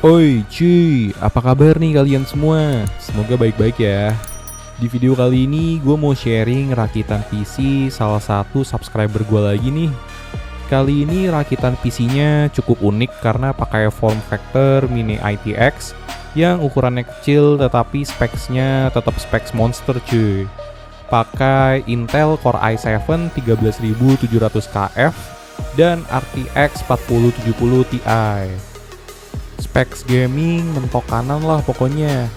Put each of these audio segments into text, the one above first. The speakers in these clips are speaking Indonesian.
Oi cuy, apa kabar nih kalian semua? Semoga baik-baik ya. Di video kali ini gue mau sharing rakitan PC salah satu subscriber gue lagi nih. Kali ini rakitan PC-nya cukup unik karena pakai form factor Mini ITX yang ukurannya kecil tetapi specs-nya tetap specs monster cuy. Pakai Intel Core i7 13700KF dan RTX 4070 Ti. Specs gaming mentok kanan lah pokoknya.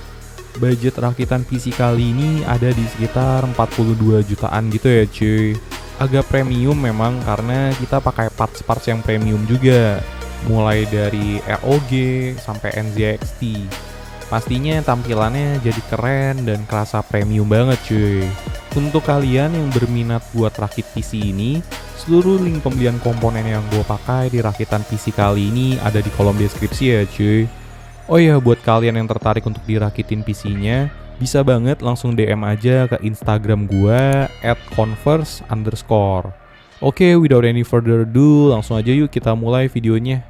Budget rakitan PC kali ini ada di sekitar 42 jutaan gitu ya cuy. Agak premium memang karena kita pakai parts-parts yang premium juga. Mulai dari ROG sampai NZXT. Pastinya tampilannya jadi keren dan kerasa premium banget cuy. Untuk kalian yang berminat buat rakit PC ini, seluruh link pembelian komponen yang gue pakai di rakitan PC kali ini ada di kolom deskripsi ya cuy. Oh ya, buat kalian yang tertarik untuk dirakitin PC-nya, bisa banget langsung DM aja ke Instagram gue @converse_. Oke, without any further ado, langsung aja yuk kita mulai videonya.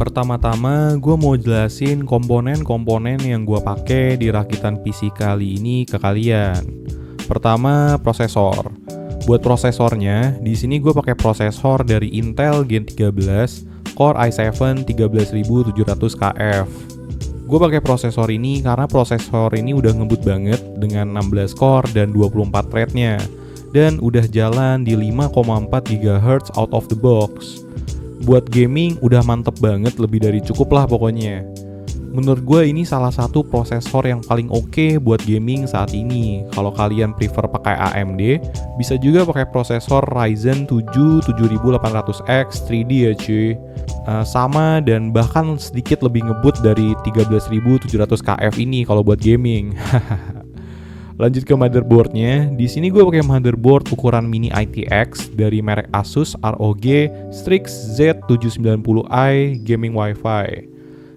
Pertama-tama gue mau jelasin komponen-komponen yang gue pakai di rakitan PC kali ini ke kalian. Pertama, prosesor. Buat prosesornya, di sini gue pakai prosesor dari Intel Gen 13 Core i7 13700KF. Gue pakai prosesor ini karena prosesor ini udah ngebut banget dengan 16 core dan 24 thread-nya dan udah jalan di 5,4 GHz out of the box. Buat gaming udah mantep banget, lebih dari cukup lah pokoknya. Menurut gue ini salah satu prosesor yang paling oke buat gaming saat ini. Kalau kalian prefer pakai AMD, bisa juga pakai prosesor Ryzen 7 7800X 3D ya cuy. Sama dan bahkan sedikit lebih ngebut dari 13700KF ini kalau buat gaming. Lanjut ke motherboardnya. Di sini gue pakai motherboard ukuran Mini ITX dari merek Asus ROG Strix Z790i Gaming Wi-Fi.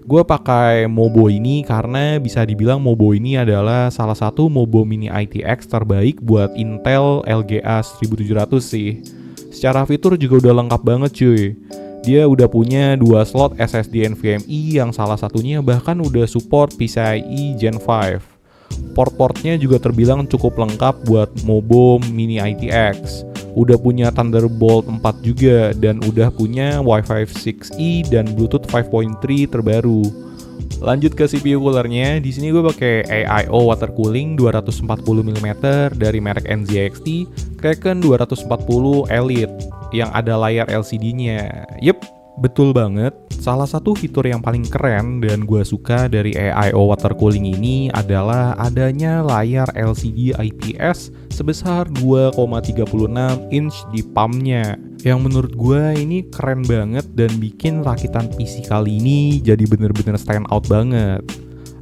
Gue pakai Mobo ini karena bisa dibilang Mobo ini adalah salah satu Mobo Mini ITX terbaik buat Intel LGA 1700 sih. Secara fitur juga udah lengkap banget cuy. Dia udah punya 2 slot SSD NVMe yang salah satunya bahkan udah support PCIe Gen 5. Port-portnya juga terbilang cukup lengkap buat Mobo Mini ITX. Udah punya Thunderbolt 4 juga dan udah punya Wi-Fi 6E dan Bluetooth 5.3 terbaru. Lanjut ke CPU coolernya, di sini gue pakai AIO water cooling 240 mm dari merek NZXT Kraken 240 Elite yang ada layar LCD-nya. Yep, betul banget. Salah satu fitur yang paling keren dan gue suka dari AIO water cooling ini adalah adanya layar LCD IPS sebesar 2,36 inch di palmnya. Yang menurut gue ini keren banget dan bikin rakitan PC kali ini jadi bener-bener stand out banget.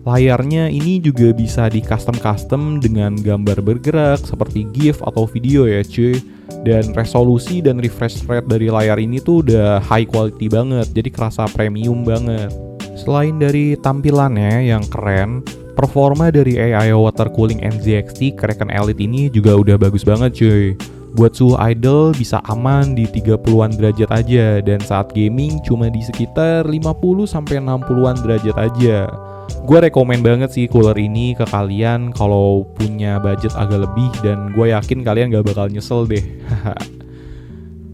Layarnya ini juga bisa di custom dengan gambar bergerak seperti GIF atau video ya cuy. Dan resolusi dan refresh rate dari layar ini tuh udah high quality banget, jadi kerasa premium banget. Selain dari tampilannya yang keren, performa dari AIO water cooling NZXT Kraken Elite ini juga udah bagus banget cuy. Buat suhu idle bisa aman di 30-an derajat aja dan saat gaming cuma di sekitar 50-60-an derajat aja. Gue rekomen banget sih cooler ini ke kalian kalau punya budget agak lebih dan gue yakin kalian gak bakal nyesel deh.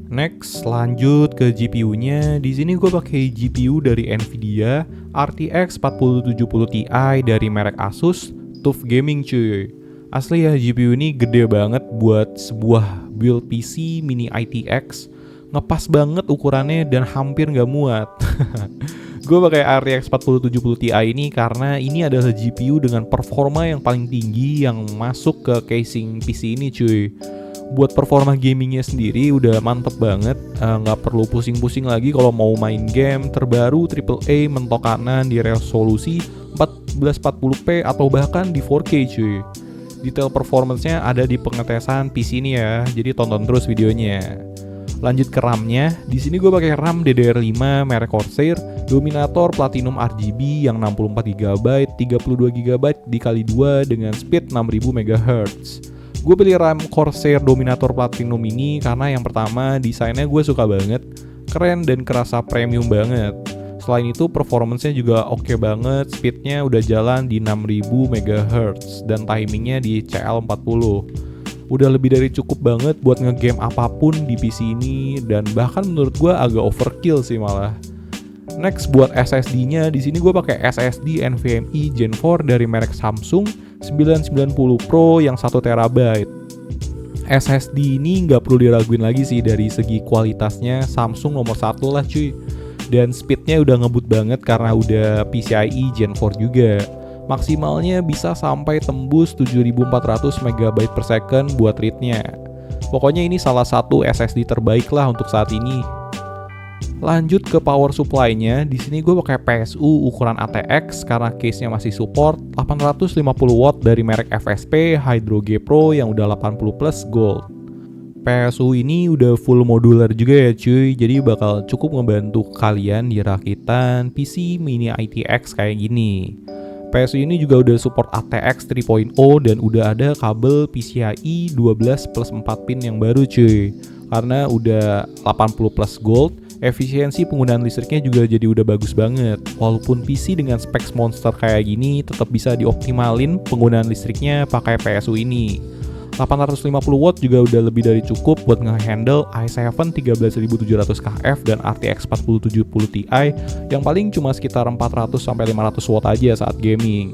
Next, lanjut ke GPU-nya. Di sini gue pakai GPU dari Nvidia RTX 4070 Ti dari merek Asus TUF Gaming cuy. Asli ya, GPU ini gede banget buat sebuah build PC Mini ITX. Ngepas banget ukurannya dan hampir gak muat. Gue pakai RTX 4070 Ti ini karena ini adalah GPU dengan performa yang paling tinggi yang masuk ke casing PC ini cuy. Buat performa gamingnya sendiri udah mantep banget, nggak perlu pusing-pusing lagi kalau mau main game terbaru AAA mentok kanan di resolusi 1440p atau bahkan di 4K cuy. Detail performance-nya ada di pengetesan PC ini ya, jadi tonton terus videonya. Lanjut ke RAM-nya, di sini gue pakai RAM DDR5 merek Corsair Dominator Platinum RGB yang 64GB, 32GB dikali 2 dengan speed 6000 MHz. Gue pilih RAM Corsair Dominator Platinum ini karena yang pertama desainnya gue suka banget, keren dan kerasa premium banget. Selain itu performance-nya juga oke banget, speednya udah jalan di 6000 MHz dan timingnya di CL40. Udah lebih dari cukup banget buat ngegame apapun di PC ini dan bahkan menurut gue agak overkill sih malah. Next buat SSD-nya, di sini gue pakai SSD NVMe Gen 4 dari merek Samsung 990 Pro yang 1 TB. SSD ini nggak perlu diraguin lagi sih dari segi kualitasnya, Samsung nomor 1 lah cuy. Dan speednya udah ngebut banget karena udah PCIe Gen 4 juga. Maksimalnya bisa sampai tembus 7400 MB per second buat read-nya. Pokoknya ini salah satu SSD terbaik lah untuk saat ini. Lanjut ke power supply-nya, di sini gue pakai PSU ukuran ATX karena case-nya masih support 850 watt dari merek FSP Hydro G Pro yang udah 80 plus gold. PSU ini udah full modular juga ya cuy, jadi bakal cukup ngebantu kalian di rakitan PC mini ITX kayak gini. PSU ini juga udah support ATX 3.0 dan udah ada kabel PCIe 12 plus 4 pin yang baru cuy. Karena udah 80 plus gold, efisiensi penggunaan listriknya juga jadi udah bagus banget. Walaupun PC dengan specs monster kayak gini, tetap bisa dioptimalin penggunaan listriknya pakai PSU ini. 850 watt juga udah lebih dari cukup buat nge-handle i7 13700KF dan RTX 4070 Ti yang paling cuma sekitar 400-500 watt aja saat gaming.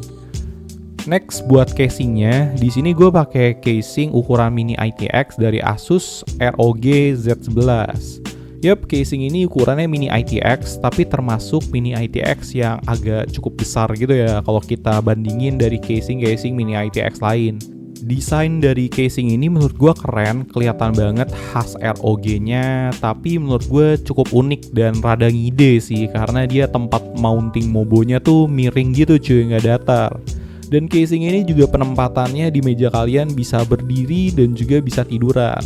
Next buat casingnya, di sini gue pakai casing ukuran mini ITX dari Asus ROG Z11. Yup, casing ini ukurannya mini ITX, tapi termasuk mini ITX yang agak cukup besar gitu ya kalau kita bandingin dari casing mini ITX lain. Desain dari casing ini menurut gue keren, kelihatan banget khas ROG-nya, tapi menurut gue cukup unik dan rada ngide sih karena dia tempat mounting mobonya tuh miring gitu cuy, nggak datar. Dan casing ini juga penempatannya di meja kalian bisa berdiri dan juga bisa tiduran.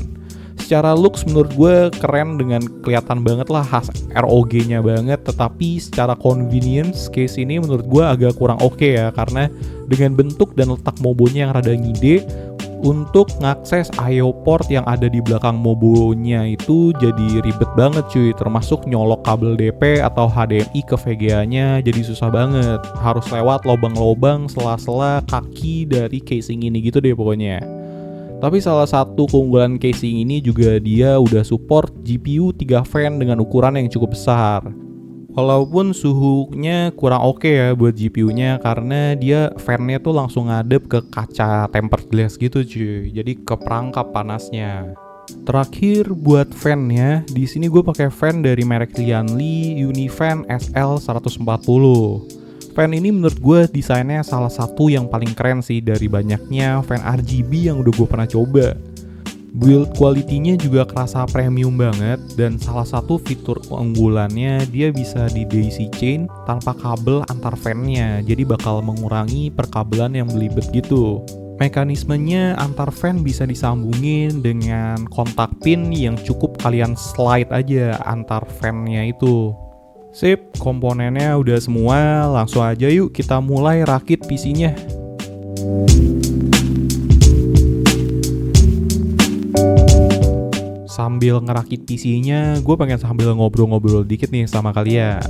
Secara looks menurut gue keren dengan kelihatan banget lah khas ROG-nya banget, tetapi secara convenience case ini menurut gue agak kurang oke ya karena dengan bentuk dan letak mobonya yang rada ngide, untuk ngakses I/O port yang ada di belakang mobonya itu jadi ribet banget cuy, termasuk nyolok kabel DP atau HDMI ke VGA-nya jadi susah banget, harus lewat lobang-lobang sela-sela kaki dari casing ini gitu deh pokoknya. Tapi salah satu keunggulan casing ini juga dia udah support GPU 3 fan dengan ukuran yang cukup besar. Walaupun suhunya kurang oke ya buat GPU-nya karena dia fan-nya tuh langsung ngadep ke kaca tempered glass gitu cuy. Jadi ke perangkap panasnya. Terakhir buat fan-nya, di sini gue pakai fan dari merek Lianli Unifan SL140. Fan ini menurut gue desainnya salah satu yang paling keren sih dari banyaknya fan RGB yang udah gue pernah coba. Build quality-nya juga kerasa premium banget dan salah satu fitur keunggulannya dia bisa di daisy chain tanpa kabel antar fan-nya, jadi bakal mengurangi perkabelan yang belibet gitu. Mekanismenya antar fan bisa disambungin dengan kontak pin yang cukup kalian slide aja antar fan-nya itu. Sip, komponennya udah semua, langsung aja yuk kita mulai rakit PC-nya. Sambil ngerakit PC-nya, gue pengen sambil ngobrol-ngobrol dikit nih sama kalian.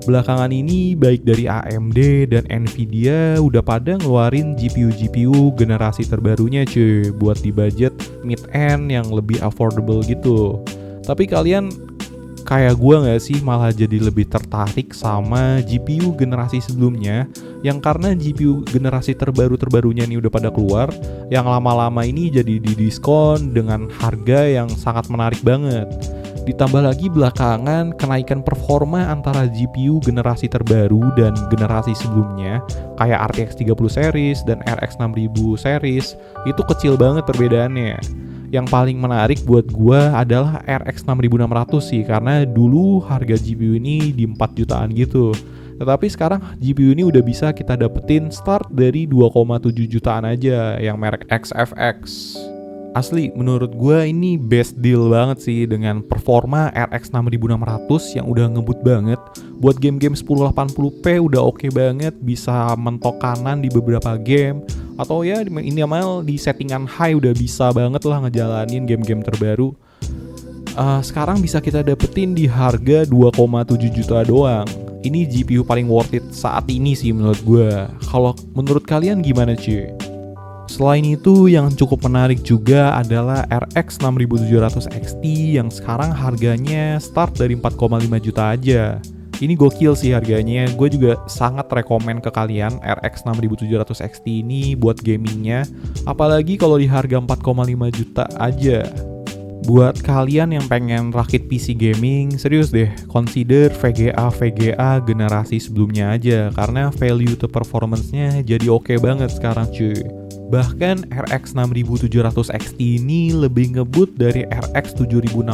Belakangan ini baik dari AMD dan Nvidia udah pada ngeluarin GPU generasi terbarunya cuy, buat di budget mid-end yang lebih affordable gitu. Tapi kalian kayak gue gak sih malah jadi lebih tertarik sama GPU generasi sebelumnya yang karena GPU generasi terbarunya ini udah pada keluar, yang lama-lama ini jadi didiskon dengan harga yang sangat menarik banget. Ditambah lagi belakangan kenaikan performa antara GPU generasi terbaru dan generasi sebelumnya kayak RTX 30 series dan RX 6000 series itu kecil banget perbedaannya. Yang paling menarik buat gua adalah RX 6600 sih, karena dulu harga GPU ini di 4 jutaan gitu. Tetapi sekarang GPU ini udah bisa kita dapetin start dari 2,7 jutaan aja yang merek XFX. Asli menurut gua ini best deal banget sih dengan performa RX 6600 yang udah ngebut banget. Buat game-game 1080p udah oke banget, bisa mentok kanan di beberapa game. Atau ya minimal di settingan high udah bisa banget lah ngejalanin game-game terbaru. Sekarang bisa kita dapetin di harga 2,7 juta doang. Ini GPU paling worth it saat ini sih menurut gue. Kalau menurut kalian gimana cuy? Selain itu yang cukup menarik juga adalah RX 6700 XT yang sekarang harganya start dari 4,5 juta aja. Ini gokil sih harganya, gue juga sangat rekomen ke kalian RX 6700 XT ini buat gamingnya. Apalagi kalau di harga 4,5 juta aja. Buat kalian yang pengen rakit PC gaming, serius deh, consider VGA generasi sebelumnya aja. Karena value to performance-nya jadi oke banget sekarang cuy. Bahkan RX 6700 XT ini lebih ngebut dari RX 7600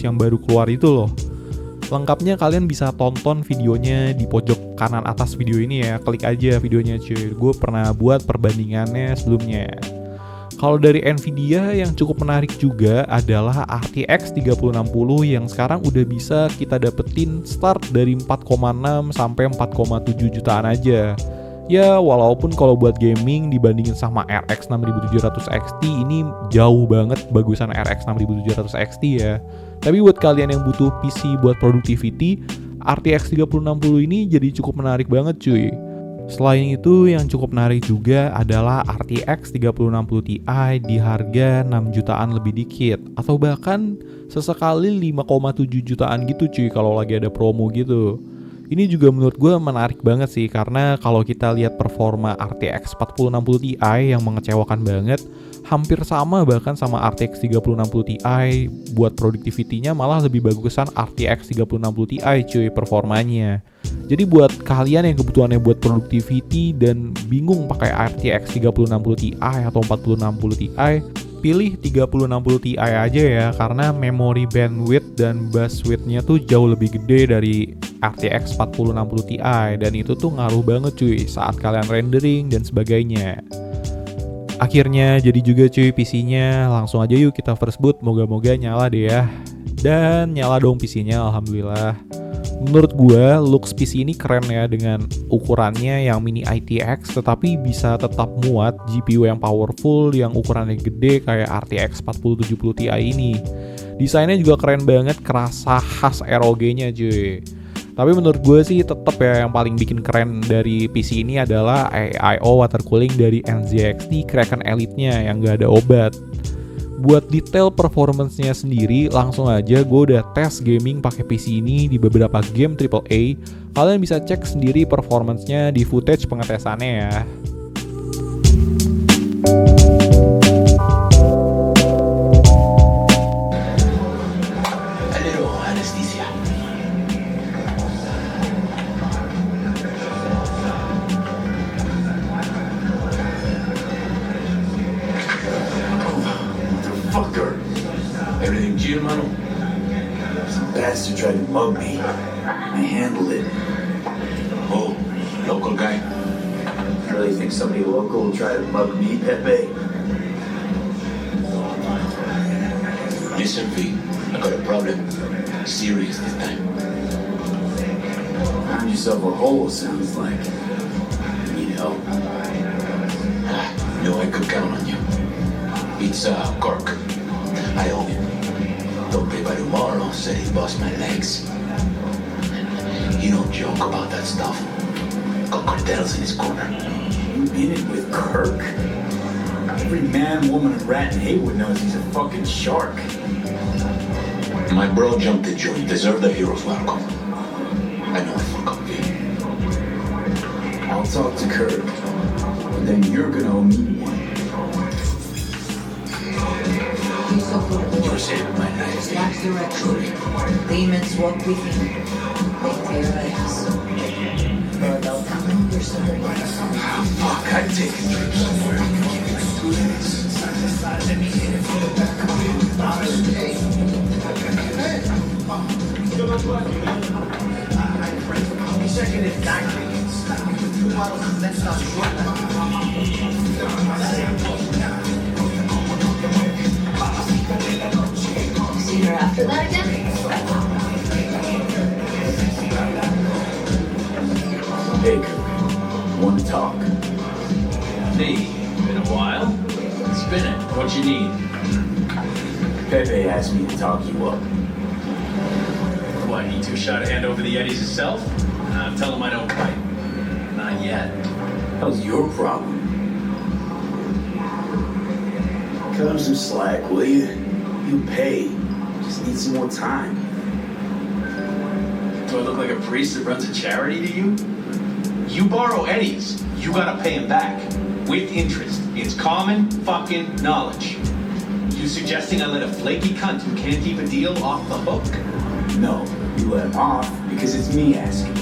yang baru keluar itu loh. Lengkapnya kalian bisa tonton videonya di pojok kanan atas video ini ya. Klik aja videonya cuy. Gue pernah buat perbandingannya sebelumnya. Kalau dari Nvidia yang cukup menarik juga adalah RTX 3060 yang sekarang udah bisa kita dapetin start dari 4,6 sampai 4,7 jutaan aja. Ya walaupun kalau buat gaming dibandingin sama RX 6700 XT ini jauh banget bagusan RX 6700 XT ya. Tapi buat kalian yang butuh PC buat productivity, RTX 3060 ini jadi cukup menarik banget cuy. Selain itu yang cukup menarik juga adalah RTX 3060 Ti di harga 6 jutaan lebih dikit. Atau bahkan sesekali 5,7 jutaan gitu cuy kalau lagi ada promo gitu. Ini juga menurut gue menarik banget sih karena kalau kita lihat performa RTX 4060 Ti yang mengecewakan banget, hampir sama bahkan sama RTX 3060 Ti, buat productivity-nya malah lebih bagusan RTX 3060 Ti cuy performanya. Jadi buat kalian yang kebutuhannya buat productivity dan bingung pakai RTX 3060 Ti atau 4060 Ti, pilih 3060 Ti aja ya karena memory bandwidth dan bus width-nya tuh jauh lebih gede dari RTX 4060 Ti dan itu tuh ngaruh banget cuy saat kalian rendering dan sebagainya. Akhirnya jadi juga cuy PC-nya, langsung aja yuk kita first boot, moga-moga nyala deh ya. Dan nyala dong PC-nya alhamdulillah. Menurut gue, looks PC ini keren ya dengan ukurannya yang mini ITX tetapi bisa tetap muat GPU yang powerful yang ukurannya gede kayak RTX 4070 Ti ini. Desainnya juga keren banget, kerasa khas ROG-nya cuy. Tapi menurut gue sih tetap ya yang paling bikin keren dari PC ini adalah AIO water cooling dari NZXT Kraken Elite-nya yang gak ada obat. Buat detail performance-nya sendiri, langsung aja gue udah tes gaming pakai PC ini di beberapa game AAA. Kalian bisa cek sendiri performance-nya di footage pengetesannya ya. Everything chill, mano? Some bastard tried to mug me. I handled it. Oh, local guy? Really think somebody local will try to mug me, Pepe? Listen, V, I got a problem. Serious this time. Found yourself a hole, sounds like. Need help? No, I could count on you. It's Kirk. I owe him. Don't pay by tomorrow, said he bust my legs. You don't joke about that stuff. Got cartels in his corner. You in it with Kirk? Every man, woman, and rat in Haywood knows he's a fucking shark. My bro jumped the joint, deserved a hero's welcome. I know I fuck up, V. I'll talk to Kirk, but then you're gonna owe me one. You saved my life. Not directly. Demons walk with you. They terrorize. But they'll come on your side. Fuck, I'd take a trip somewhere. See her after that again? Hey, Kirk. Want to talk? Hey, spinning. What you need? Pepe asked me to talk you up. What, he too shy to hand over the Yetis himself? Tell him I don't fight. Not yet. How's your problem? Cut him some slack, will you? You pay. Just need some more time. Do I look like a priest that runs a charity to you? You borrow Eddie's, you gotta pay him back. With interest. It's common fucking knowledge. You suggesting I let a flaky cunt who can't keep a deal off the hook? No, you let him off because it's me asking.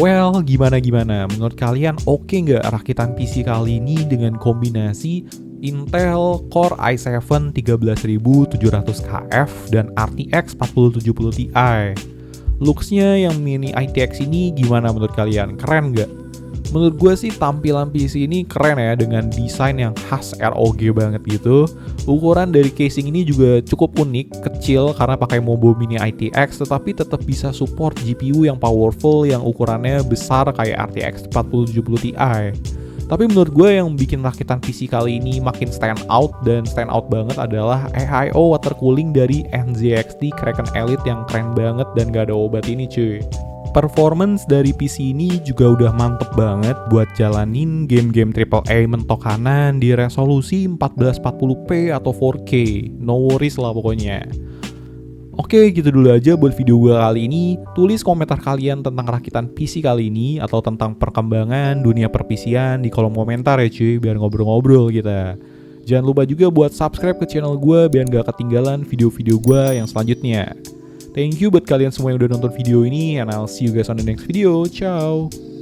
Well, gimana? Menurut kalian oke nggak rakitan PC kali ini dengan kombinasi Intel Core i7 13700KF dan RTX 4070 Ti? Looks-nya yang mini ITX ini gimana menurut kalian? Keren nggak? Menurut gue sih tampilan PC ini keren ya, dengan desain yang khas ROG banget gitu. Ukuran dari casing ini juga cukup unik, kecil karena pakai Mobo Mini ITX, tetapi tetap bisa support GPU yang powerful yang ukurannya besar kayak RTX 4070 Ti. Tapi menurut gue yang bikin rakitan PC kali ini makin stand out banget adalah AIO water cooling dari NZXT Kraken Elite yang keren banget dan gak ada obat ini cuy. Performance dari PC ini juga udah mantep banget buat jalanin game-game AAA mentok kanan di resolusi 1440p atau 4K. No worries lah pokoknya. Oke, gitu dulu aja buat video gue kali ini. Tulis komentar kalian tentang rakitan PC kali ini atau tentang perkembangan dunia perpisian di kolom komentar ya cuy, biar ngobrol-ngobrol kita. Jangan lupa juga buat subscribe ke channel gue biar gak ketinggalan video-video gue yang selanjutnya. Thank you buat kalian semua yang udah nonton video ini, and I'll see you guys on the next video. Ciao!